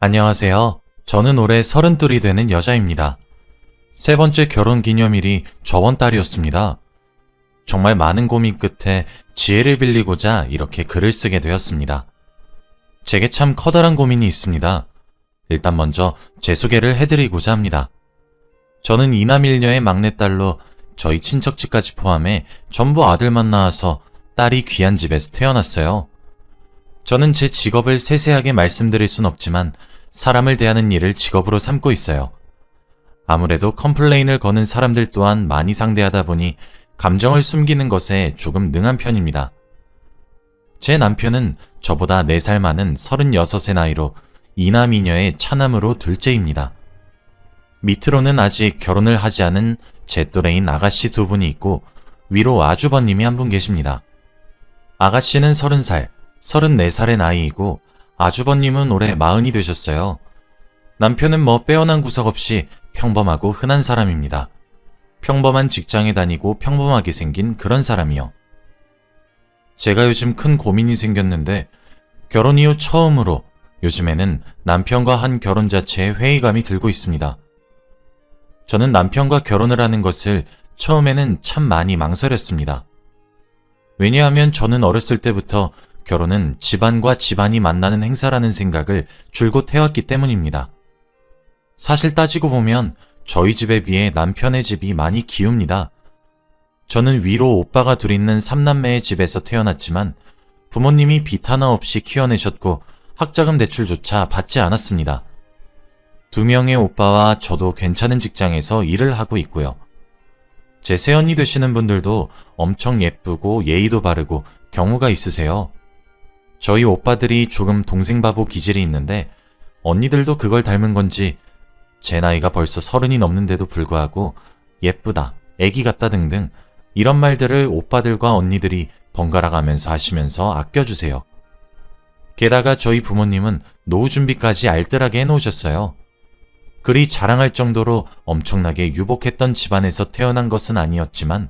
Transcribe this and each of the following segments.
안녕하세요. 저는 올해 32이 되는 여자입니다. 세 번째 결혼 기념일이 저번 달이었습니다. 정말 많은 고민 끝에 지혜를 빌리고자 이렇게 글을 쓰게 되었습니다. 제게 참 커다란 고민이 있습니다. 일단 먼저 제 소개를 해드리고자 합니다. 저는 이남일녀의 막내딸로 저희 친척집까지 포함해 전부 아들만 낳아서 딸이 귀한 집에서 태어났어요. 저는 제 직업을 세세하게 말씀드릴 순 없지만 사람을 대하는 일을 직업으로 삼고 있어요. 아무래도 컴플레인을 거는 사람들 또한 많이 상대하다 보니 감정을 숨기는 것에 조금 능한 편입니다. 제 남편은 저보다 4살 많은 36의 나이로 이남이녀의 차남으로 둘째입니다. 밑으로는 아직 결혼을 하지 않은 제 또래인 아가씨 2분이 있고 위로 아주버님이 한 분 계십니다. 아가씨는 30살, 34살의 나이이고 아주버님은 올해 40이 되셨어요. 남편은 빼어난 구석 없이 평범하고 흔한 사람입니다. 평범한 직장에 다니고 평범하게 생긴 그런 사람이요. 제가 요즘 큰 고민이 생겼는데 결혼 이후 처음으로 요즘에는 남편과 한 결혼 자체에 회의감이 들고 있습니다. 저는 남편과 결혼을 하는 것을 처음에는 참 많이 망설였습니다. 왜냐하면 저는 어렸을 때부터 결혼은 집안과 집안이 만나는 행사라는 생각을 줄곧 해왔기 때문입니다. 사실 따지고 보면 저희 집에 비해 남편의 집이 많이 기웁니다. 저는 위로 오빠가 둘 있는 3남매의 집에서 태어났지만 부모님이 빚 하나 없이 키워내셨고 학자금 대출조차 받지 않았습니다. 2명의 오빠와 저도 괜찮은 직장에서 일을 하고 있고요. 제 새언니 되시는 분들도 엄청 예쁘고 예의도 바르고 경우가 있으세요. 저희 오빠들이 조금 동생 바보 기질이 있는데 언니들도 그걸 닮은 건지 제 나이가 벌써 30이 넘는데도 불구하고 예쁘다, 애기 같다 등등 이런 말들을 오빠들과 언니들이 번갈아 가면서 하시면서 아껴주세요. 게다가 저희 부모님은 노후 준비까지 알뜰하게 해놓으셨어요. 그리 자랑할 정도로 엄청나게 유복했던 집안에서 태어난 것은 아니었지만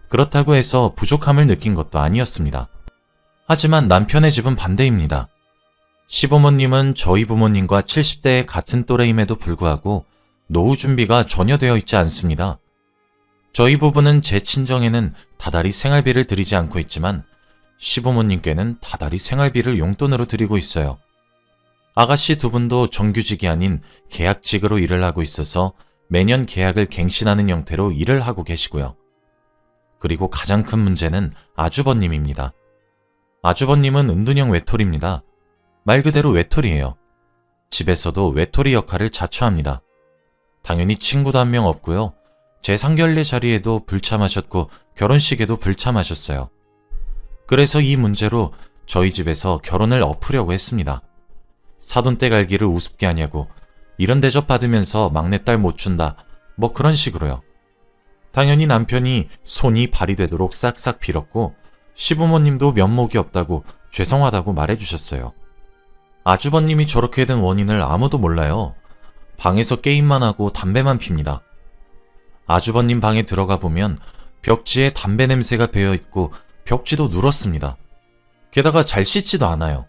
그렇다고 해서 부족함을 느낀 것도 아니었습니다. 하지만 남편의 집은 반대입니다. 시부모님은 저희 부모님과 70대의 같은 또래임에도 불구하고 노후 준비가 전혀 되어 있지 않습니다. 저희 부부는 제 친정에는 다달이 생활비를 드리지 않고 있지만 시부모님께는 다달이 생활비를 용돈으로 드리고 있어요. 아가씨 2분도 정규직이 아닌 계약직으로 일을 하고 있어서 매년 계약을 갱신하는 형태로 일을 하고 계시고요. 그리고 가장 큰 문제는 아주버님입니다. 아주버님은 은둔형 외톨이입니다. 말 그대로 외톨이에요. 집에서도 외톨이 역할을 자처합니다. 당연히 친구도 한 명 없고요. 제 상견례 자리에도 불참하셨고 결혼식에도 불참하셨어요. 그래서 이 문제로 저희 집에서 결혼을 엎으려고 했습니다. 사돈댁 알기를 우습게 하냐고, 이런 대접 받으면서 막내딸 못 준다, 그런 식으로요. 당연히 남편이 손이 발이 되도록 싹싹 빌었고 시부모님도 면목이 없다고 죄송하다고 말해주셨어요. 아주버님이 저렇게 된 원인을 아무도 몰라요. 방에서 게임만 하고 담배만 핍니다. 아주버님 방에 들어가 보면 벽지에 담배 냄새가 배어있고 벽지도 누렇습니다. 게다가 잘 씻지도 않아요.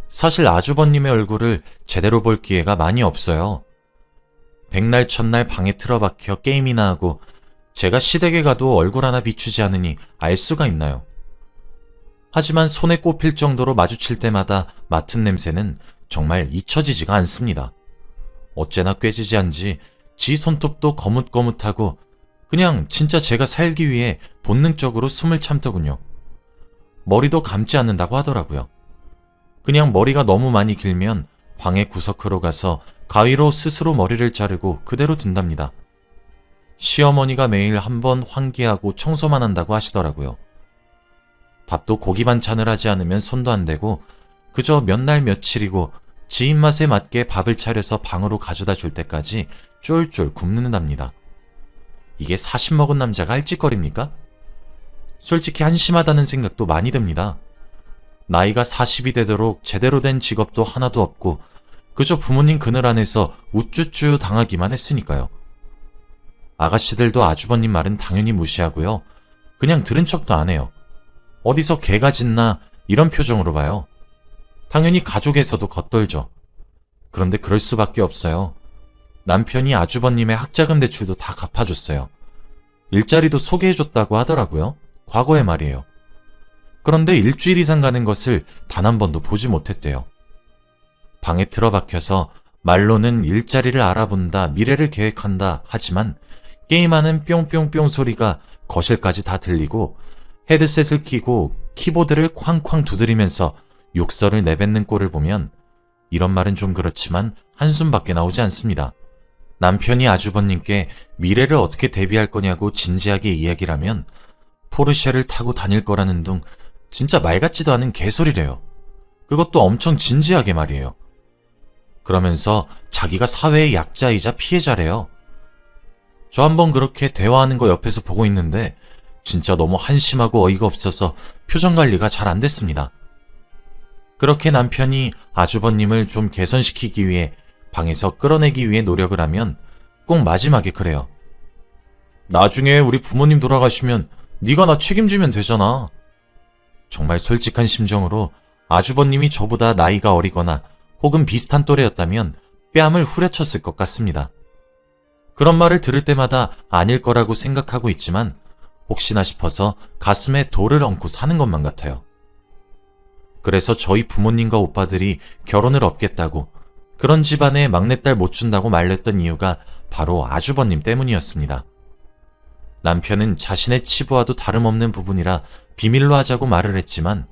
사실 아주버님의 얼굴을 제대로 볼 기회가 많이 없어요. 백날 첫날 방에 틀어박혀 게임이나 하고 제가 시댁에 가도 얼굴 하나 비추지 않으니 알 수가 있나요? 하지만 손에 꼽힐 정도로 마주칠 때마다 맡은 냄새는 정말 잊혀지지가 않습니다. 어째나 꾀지지한지 지 손톱도 거뭇거뭇하고 그냥 진짜 제가 살기 위해 본능적으로 숨을 참더군요. 머리도 감지 않는다고 하더라고요. 그냥 머리가 너무 많이 길면 방의 구석으로 가서 가위로 스스로 머리를 자르고 그대로 둔답니다. 시어머니가 매일 한 번 환기하고 청소만 한다고 하시더라고요. 밥도 고기 반찬을 하지 않으면 손도 안 대고 그저 몇 날 며칠이고 지 입맛에 맞게 밥을 차려서 방으로 가져다 줄 때까지 쫄쫄 굶는답니다. 이게 40 먹은 남자가 할 짓거리입니까? 솔직히 한심하다는 생각도 많이 듭니다. 나이가 40이 되도록 제대로 된 직업도 하나도 없고 그저 부모님 그늘 안에서 우쭈쭈 당하기만 했으니까요. 아가씨들도 아주버님 말은 당연히 무시하고요. 그냥 들은 척도 안 해요. 어디서 개가 짖나 이런 표정으로 봐요. 당연히 가족에서도 겉돌죠. 그런데 그럴 수밖에 없어요. 남편이 아주버님의 학자금 대출도 다 갚아줬어요. 일자리도 소개해줬다고 하더라고요. 과거의 말이에요. 그런데 일주일 이상 가는 것을 단 한 번도 보지 못했대요. 방에 틀어박혀서 말로는 일자리를 알아본다, 미래를 계획한다 하지만 게임하는 뿅뿅뿅 소리가 거실까지 다 들리고 헤드셋을 끼고 키보드를 쾅쾅 두드리면서 욕설을 내뱉는 꼴을 보면 이런 말은 좀 그렇지만 한숨밖에 나오지 않습니다. 남편이 아주버님께 미래를 어떻게 대비할 거냐고 진지하게 이야기를 하면 포르쉐를 타고 다닐 거라는 둥 진짜 말 같지도 않은 개소리래요. 그것도 엄청 진지하게 말이에요. 그러면서 자기가 사회의 약자이자 피해자래요. 저 한번 그렇게 대화하는 거 옆에서 보고 있는데 진짜 너무 한심하고 어이가 없어서 표정 관리가 잘 안 됐습니다. 그렇게 남편이 아주버님을 좀 개선시키기 위해 방에서 끌어내기 위해 노력을 하면 꼭 마지막에 그래요. 나중에 우리 부모님 돌아가시면 네가 나 책임지면 되잖아. 정말 솔직한 심정으로 아주버님이 저보다 나이가 어리거나 혹은 비슷한 또래였다면 뺨을 후려쳤을 것 같습니다. 그런 말을 들을 때마다 아닐 거라고 생각하고 있지만 혹시나 싶어서 가슴에 돌을 얹고 사는 것만 같아요. 그래서 저희 부모님과 오빠들이 결혼을 없겠다고 그런 집안에 막내딸 못 준다고 말렸던 이유가 바로 아주버님 때문이었습니다. 남편은 자신의 치부와도 다름없는 부분이라 비밀로 하자고 말을 했지만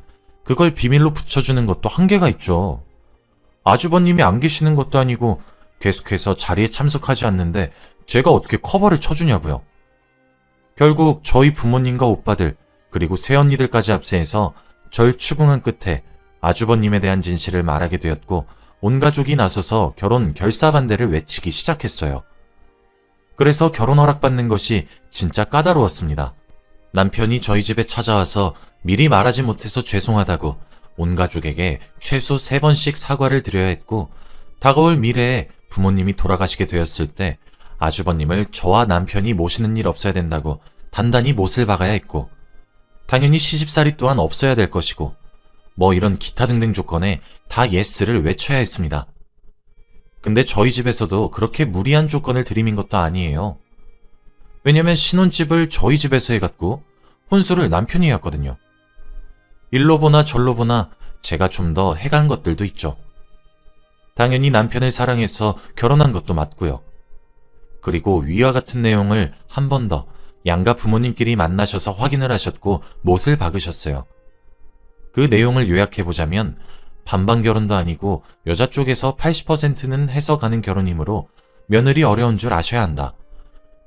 그걸 비밀로 붙여주는 것도 한계가 있죠. 아주버님이 안 계시는 것도 아니고 계속해서 자리에 참석하지 않는데 제가 어떻게 커버를 쳐주냐고요. 결국 저희 부모님과 오빠들 그리고 새언니들까지 합세해서 절 추궁한 끝에 아주버님에 대한 진실을 말하게 되었고 온 가족이 나서서 결혼 결사반대를 외치기 시작했어요. 그래서 결혼 허락받는 것이 진짜 까다로웠습니다. 남편이 저희 집에 찾아와서 미리 말하지 못해서 죄송하다고 온 가족에게 최소 3번씩 사과를 드려야 했고 다가올 미래에 부모님이 돌아가시게 되었을 때 아주버님을 저와 남편이 모시는 일 없어야 된다고 단단히 못을 박아야 했고 당연히 시집살이 또한 없어야 될 것이고 뭐 이런 기타 등등 조건에 다 예스를 외쳐야 했습니다. 근데 저희 집에서도 그렇게 무리한 조건을 들이민 것도 아니에요. 왜냐면 신혼집을 저희 집에서 해갔고 혼수를 남편이 해왔거든요. 일로 보나 절로 보나 제가 좀 더 해간 것들도 있죠. 당연히 남편을 사랑해서 결혼한 것도 맞고요. 그리고 위와 같은 내용을 한 번 더 양가 부모님끼리 만나셔서 확인을 하셨고 못을 박으셨어요. 그 내용을 요약해보자면 반반 결혼도 아니고 여자 쪽에서 80%는 해서 가는 결혼이므로 며느리 어려운 줄 아셔야 한다.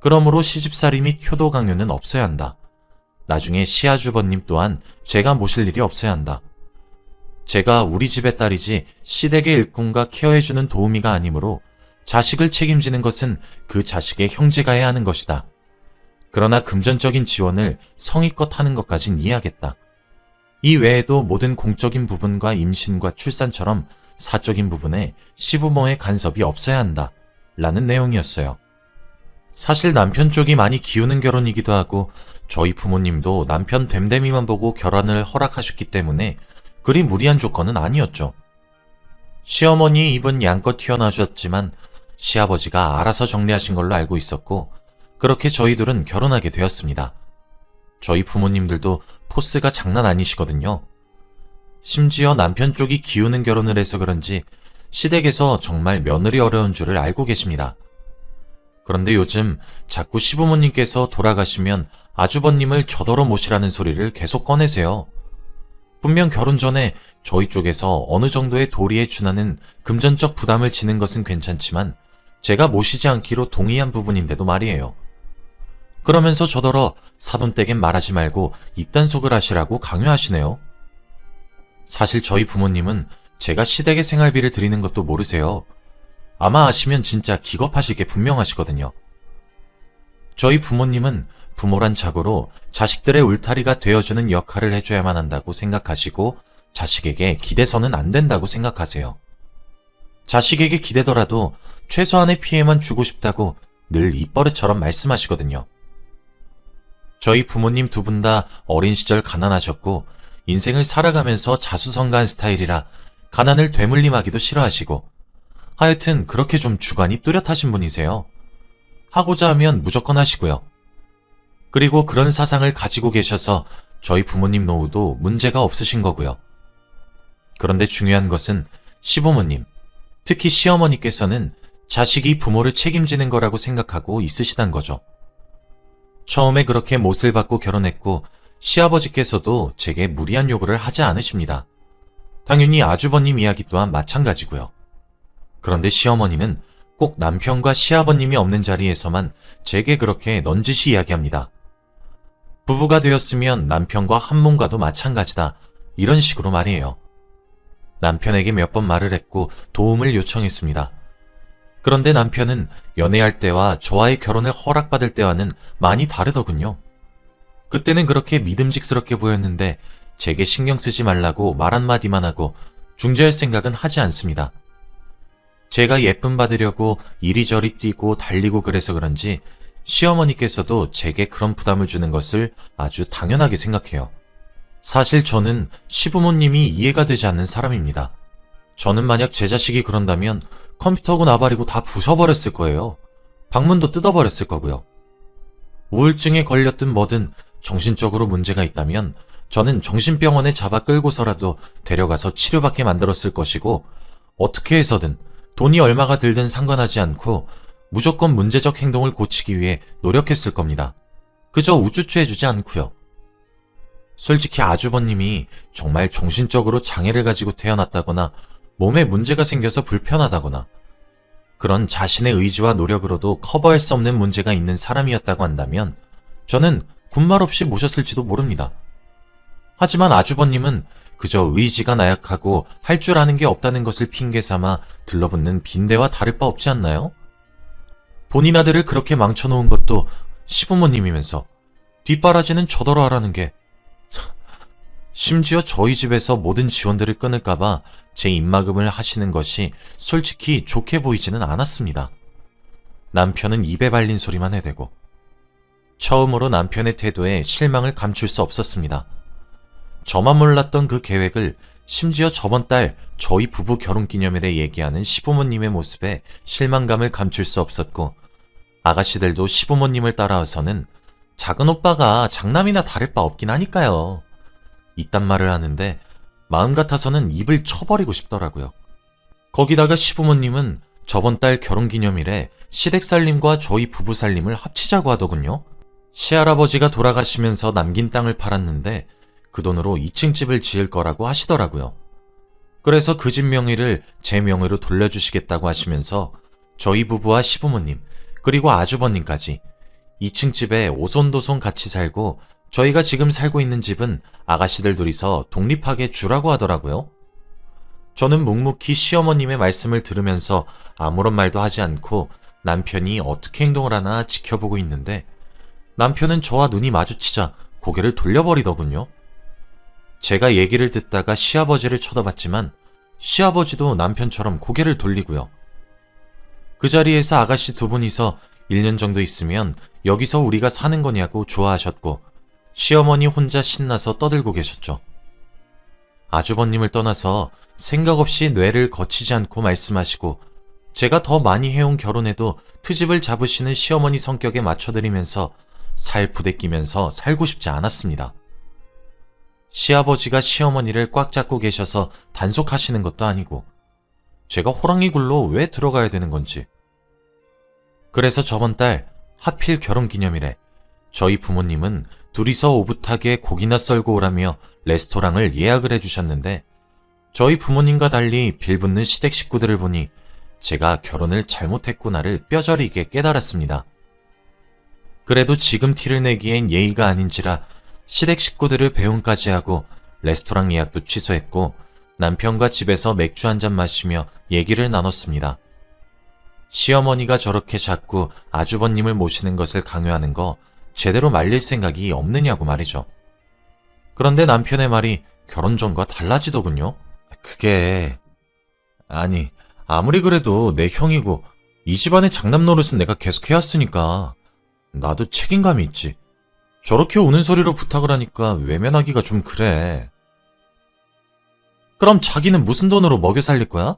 그러므로 시집살이 및 효도 강요는 없어야 한다. 나중에 시아주버님 또한 제가 모실 일이 없어야 한다. 제가 우리 집의 딸이지 시댁의 일꾼과 케어해주는 도우미가 아니므로 자식을 책임지는 것은 그 자식의 형제가 해야 하는 것이다. 그러나 금전적인 지원을 성의껏 하는 것까진 이해하겠다. 이 외에도 모든 공적인 부분과 임신과 출산처럼 사적인 부분에 시부모의 간섭이 없어야 한다. 라는 내용이었어요. 사실 남편 쪽이 많이 기우는 결혼이기도 하고 저희 부모님도 남편 됨됨이만 보고 결혼을 허락하셨기 때문에 그리 무리한 조건은 아니었죠. 시어머니 입은 양껏 튀어나오셨지만 시아버지가 알아서 정리하신 걸로 알고 있었고 그렇게 저희들은 결혼하게 되었습니다. 저희 부모님들도 포스가 장난 아니시거든요. 심지어 남편 쪽이 기우는 결혼을 해서 그런지 시댁에서 정말 며느리 어려운 줄을 알고 계십니다. 그런데 요즘 자꾸 시부모님께서 돌아가시면 아주버님을 저더러 모시라는 소리를 계속 꺼내세요. 분명 결혼 전에 저희 쪽에서 어느 정도의 도리에 준하는 금전적 부담을 지는 것은 괜찮지만 제가 모시지 않기로 동의한 부분인데도 말이에요. 그러면서 저더러 사돈댁엔 말하지 말고 입단속을 하시라고 강요하시네요. 사실 저희 부모님은 제가 시댁에 생활비를 드리는 것도 모르세요. 아마 아시면 진짜 기겁하실 게 분명하시거든요. 저희 부모님은 부모란 자고로 자식들의 울타리가 되어주는 역할을 해줘야만 한다고 생각하시고 자식에게 기대서는 안 된다고 생각하세요. 자식에게 기대더라도 최소한의 피해만 주고 싶다고 늘 입버릇처럼 말씀하시거든요. 저희 부모님 두 분 다 어린 시절 가난하셨고 인생을 살아가면서 자수성가한 스타일이라 가난을 되물림하기도 싫어하시고 하여튼 그렇게 좀 주관이 뚜렷하신 분이세요. 하고자 하면 무조건 하시고요. 그리고 그런 사상을 가지고 계셔서 저희 부모님 노후도 문제가 없으신 거고요. 그런데 중요한 것은 시부모님, 특히 시어머니께서는 자식이 부모를 책임지는 거라고 생각하고 있으시단 거죠. 처음에 그렇게 못을 받고 결혼했고 시아버지께서도 제게 무리한 요구를 하지 않으십니다. 당연히 아주버님 이야기 또한 마찬가지고요. 그런데 시어머니는 꼭 남편과 시아버님이 없는 자리에서만 제게 그렇게 넌지시 이야기합니다. 부부가 되었으면 남편과 한 몸과도 마찬가지다. 이런 식으로 말이에요. 남편에게 몇 번 말을 했고 도움을 요청했습니다. 그런데 남편은 연애할 때와 저와의 결혼을 허락받을 때와는 많이 다르더군요. 그때는 그렇게 믿음직스럽게 보였는데 제게 신경 쓰지 말라고 말 한마디만 하고 중재할 생각은 하지 않습니다. 제가 예쁨 받으려고 이리저리 뛰고 달리고 그래서 그런지 시어머니께서도 제게 그런 부담을 주는 것을 아주 당연하게 생각해요. 사실 저는 시부모님이 이해가 되지 않는 사람입니다. 저는 만약 제 자식이 그런다면 컴퓨터고 나발이고 다 부숴버렸을 거예요. 방문도 뜯어버렸을 거고요. 우울증에 걸렸든 뭐든 정신적으로 문제가 있다면 저는 정신병원에 잡아 끌고서라도 데려가서 치료받게 만들었을 것이고 어떻게 해서든 돈이 얼마가 들든 상관하지 않고 무조건 문제적 행동을 고치기 위해 노력했을 겁니다. 그저 우쭈쭈 해주지 않고요. 솔직히 아주버님이 정말 정신적으로 장애를 가지고 태어났다거나 몸에 문제가 생겨서 불편하다거나 그런 자신의 의지와 노력으로도 커버할 수 없는 문제가 있는 사람이었다고 한다면 저는 군말 없이 모셨을지도 모릅니다. 하지만 아주버님은 그저 의지가 나약하고 할 줄 아는 게 없다는 것을 핑계 삼아 들러붙는 빈대와 다를 바 없지 않나요? 본인 아들을 그렇게 망쳐놓은 것도 시부모님이면서 뒷바라지는 저더러 하라는 게 심지어 저희 집에서 모든 지원들을 끊을까봐 제 입막음을 하시는 것이 솔직히 좋게 보이지는 않았습니다. 남편은 입에 발린 소리만 해대고 처음으로 남편의 태도에 실망을 감출 수 없었습니다. 저만 몰랐던 그 계획을 심지어 저번 달 저희 부부 결혼기념일에 얘기하는 시부모님의 모습에 실망감을 감출 수 없었고 아가씨들도 시부모님을 따라와서는 작은 오빠가 장남이나 다를 바 없긴 하니까요. 이딴 말을 하는데 마음 같아서는 입을 쳐버리고 싶더라고요. 거기다가 시부모님은 저번 달 결혼기념일에 시댁살림과 저희 부부살림을 합치자고 하더군요. 시할아버지가 돌아가시면서 남긴 땅을 팔았는데 그 돈으로 2층 집을 지을 거라고 하시더라고요. 그래서 그 집 명의를 제 명의로 돌려주시겠다고 하시면서 저희 부부와 시부모님 그리고 아주버님까지 2층 집에 오손도손 같이 살고 저희가 지금 살고 있는 집은 아가씨들 둘이서 독립하게 주라고 하더라고요. 저는 묵묵히 시어머님의 말씀을 들으면서 아무런 말도 하지 않고 남편이 어떻게 행동을 하나 지켜보고 있는데 남편은 저와 눈이 마주치자 고개를 돌려버리더군요. 제가 얘기를 듣다가 시아버지를 쳐다봤지만 시아버지도 남편처럼 고개를 돌리고요. 그 자리에서 아가씨 두 분이서 1년 정도 있으면 여기서 우리가 사는 거냐고 좋아하셨고 시어머니 혼자 신나서 떠들고 계셨죠. 아주버님을 떠나서 생각 없이 뇌를 거치지 않고 말씀하시고 제가 더 많이 해온 결혼에도 트집을 잡으시는 시어머니 성격에 맞춰드리면서 살 부대끼면서 살고 싶지 않았습니다. 시아버지가 시어머니를 꽉 잡고 계셔서 단속하시는 것도 아니고 제가 호랑이 굴로 왜 들어가야 되는 건지. 그래서 저번 달 하필 결혼기념일에 저희 부모님은 둘이서 오붓하게 고기나 썰고 오라며 레스토랑을 예약을 해주셨는데 저희 부모님과 달리 빌붙는 시댁 식구들을 보니 제가 결혼을 잘못했구나를 뼈저리게 깨달았습니다. 그래도 지금 티를 내기엔 예의가 아닌지라 시댁 식구들을 배웅까지 하고 레스토랑 예약도 취소했고 남편과 집에서 맥주 한잔 마시며 얘기를 나눴습니다. 시어머니가 저렇게 자꾸 아주버님을 모시는 것을 강요하는 거 제대로 말릴 생각이 없느냐고 말이죠. 그런데 남편의 말이 결혼 전과 달라지더군요. 그게 아니 아무리 그래도 내 형이고 이 집안의 장남 노릇은 내가 계속 해왔으니까 나도 책임감이 있지. 저렇게 우는 소리로 부탁을 하니까 외면하기가 좀 그래. 그럼 자기는 무슨 돈으로 먹여 살릴 거야?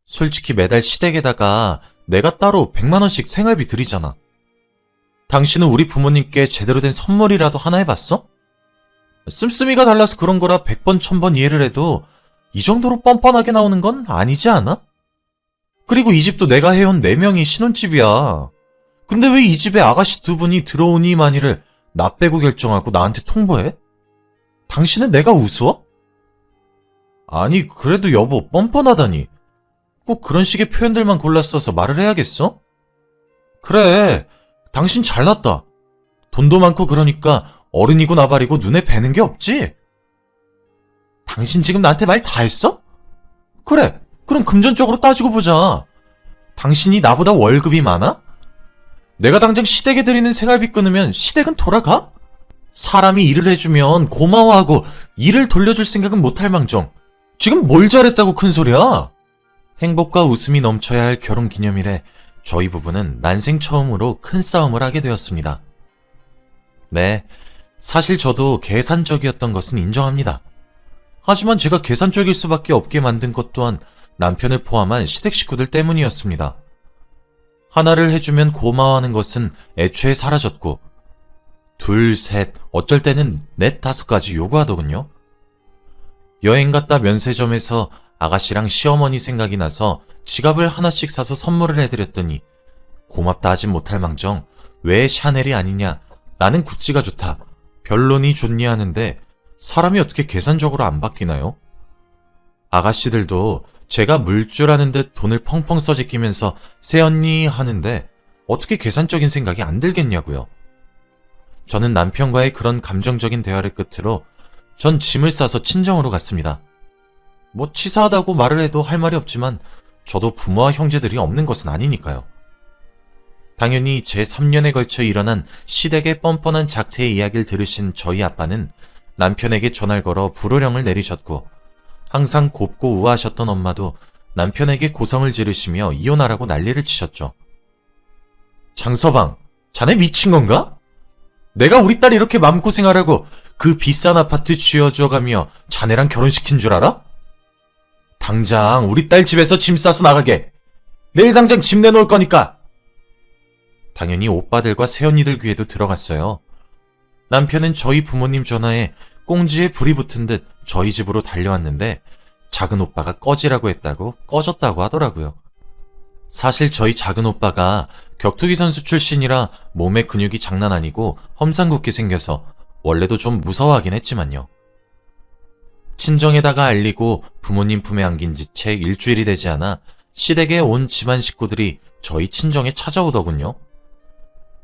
솔직히 매달 시댁에다가 내가 따로 100만 원씩 생활비 드리잖아. 당신은 우리 부모님께 제대로 된 선물이라도 하나 해봤어? 씀씀이가 달라서 그런 거라 100번 1000번 이해를 해도 이 정도로 뻔뻔하게 나오는 건 아니지 않아? 그리고 이 집도 내가 해온 4명이 신혼집이야. 근데 왜 이 집에 아가씨 2분이 들어오니마니를 나 빼고 결정하고 나한테 통보해? 당신은 내가 우스워? 아니 그래도 여보 뻔뻔하다니. 꼭 그런 식의 표현들만 골라 써서 말을 해야겠어? 그래, 당신 잘났다. 돈도 많고 그러니까 어른이고 나발이고 눈에 뵈는 게 없지? 당신 지금 나한테 말 다 했어? 그래, 그럼 금전적으로 따지고 보자. 당신이 나보다 월급이 많아? 내가 당장 시댁에 드리는 생활비 끊으면 시댁은 돌아가? 사람이 일을 해주면 고마워하고 일을 돌려줄 생각은 못할 망정. 지금 뭘 잘했다고 큰 소리야? 행복과 웃음이 넘쳐야 할 결혼기념일에 저희 부부는 난생 처음으로 큰 싸움을 하게 되었습니다. 네, 사실 저도 계산적이었던 것은 인정합니다. 하지만 제가 계산적일 수밖에 없게 만든 것 또한 남편을 포함한 시댁 식구들 때문이었습니다. 하나를 해주면 고마워하는 것은 애초에 사라졌고 둘, 셋, 어쩔 때는 넷, 5까지 요구하더군요. 여행 갔다 면세점에서 아가씨랑 시어머니 생각이 나서 지갑을 하나씩 사서 선물을 해드렸더니 고맙다 하진 못할 망정 왜 샤넬이 아니냐, 나는 구찌가 좋다, 별론이 좋니 하는데 사람이 어떻게 계산적으로 안 바뀌나요? 아가씨들도 제가 물줄하는 듯 돈을 펑펑 써제끼면서 새언니 하는데 어떻게 계산적인 생각이 안 들겠냐고요. 저는 남편과의 그런 감정적인 대화를 끝으로 전 짐을 싸서 친정으로 갔습니다. 뭐 치사하다고 말을 해도 할 말이 없지만 저도 부모와 형제들이 없는 것은 아니니까요. 당연히 제 3년에 걸쳐 일어난 시댁의 뻔뻔한 작태의 이야기를 들으신 저희 아빠는 남편에게 전화를 걸어 불호령을 내리셨고 항상 곱고 우아하셨던 엄마도 남편에게 고성을 지르시며 이혼하라고 난리를 치셨죠. 장서방, 자네 미친 건가? 내가 우리 딸 이렇게 마음고생하라고 그 비싼 아파트 쥐어줘가며 자네랑 결혼시킨 줄 알아? 당장 우리 딸 집에서 짐 싸서 나가게. 내일 당장 짐 내놓을 거니까. 당연히 오빠들과 새언니들 귀에도 들어갔어요. 남편은 저희 부모님 전화에 꽁지에 불이 붙은 듯 저희 집으로 달려왔는데 작은 오빠가 꺼지라고 했다고 꺼졌다고 하더라고요. 사실 저희 작은 오빠가 격투기 선수 출신이라 몸의 근육이 장난 아니고 험상궂게 생겨서 원래도 좀 무서워하긴 했지만요. 친정에다가 알리고 부모님 품에 안긴 지 채 일주일이 되지 않아 시댁에 온 집안 식구들이 저희 친정에 찾아오더군요.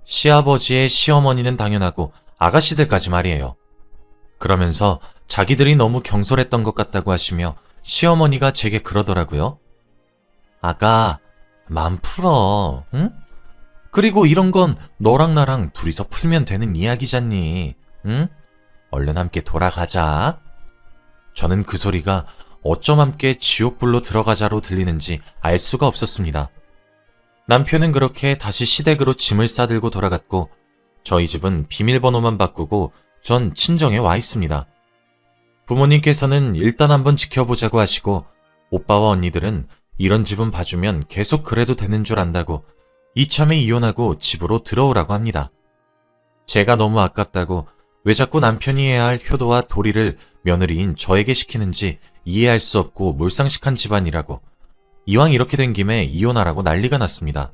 시아버지의 시어머니는 당연하고 아가씨들까지 말이에요. 그러면서 자기들이 너무 경솔했던 것 같다고 하시며 시어머니가 제게 그러더라고요. 아가, 마음 풀어, 응? 그리고 이런 건 너랑 나랑 둘이서 풀면 되는 이야기잖니, 응? 얼른 함께 돌아가자. 저는 그 소리가 어쩜 함께 지옥불로 들어가자로 들리는지 알 수가 없었습니다. 남편은 그렇게 다시 시댁으로 짐을 싸들고 돌아갔고 저희 집은 비밀번호만 바꾸고 전 친정에 와 있습니다. 부모님께서는 일단 한번 지켜보자고 하시고 오빠와 언니들은 이런 집은 봐주면 계속 그래도 되는 줄 안다고 이참에 이혼하고 집으로 들어오라고 합니다. 제가 너무 아깝다고 왜 자꾸 남편이 해야 할 효도와 도리를 며느리인 저에게 시키는지 이해할 수 없고 몰상식한 집안이라고 이왕 이렇게 된 김에 이혼하라고 난리가 났습니다.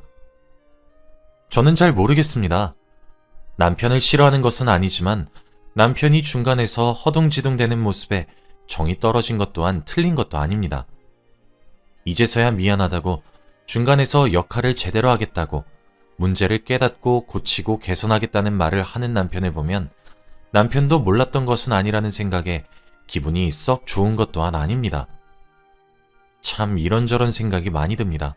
저는 잘 모르겠습니다. 남편을 싫어하는 것은 아니지만 남편이 중간에서 허둥지둥대는 모습에 정이 떨어진 것 또한 틀린 것도 아닙니다. 이제서야 미안하다고 중간에서 역할을 제대로 하겠다고 문제를 깨닫고 고치고 개선하겠다는 말을 하는 남편을 보면 남편도 몰랐던 것은 아니라는 생각에 기분이 썩 좋은 것 또한 아닙니다. 참 이런저런 생각이 많이 듭니다.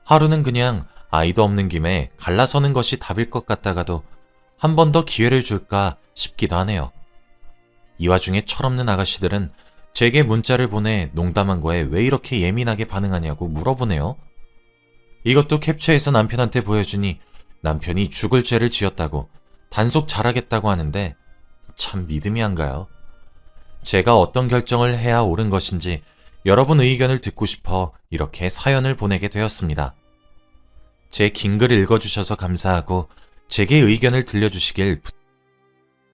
하루는 그냥 아이도 없는 김에 갈라서는 것이 답일 것 같다가도 한 번 더 기회를 줄까 싶기도 하네요. 이 와중에 철없는 아가씨들은 제게 문자를 보내 농담한 거에 왜 이렇게 예민하게 반응하냐고 물어보네요. 이것도 캡처해서 남편한테 보여주니 남편이 죽을 죄를 지었다고 단속 잘하겠다고 하는데 참 믿음이 안 가요. 제가 어떤 결정을 해야 옳은 것인지 여러분 의견을 듣고 싶어 이렇게 사연을 보내게 되었습니다. 제 긴 글 읽어주셔서 감사하고 제게 의견을 들려주시길 부탁드립니다.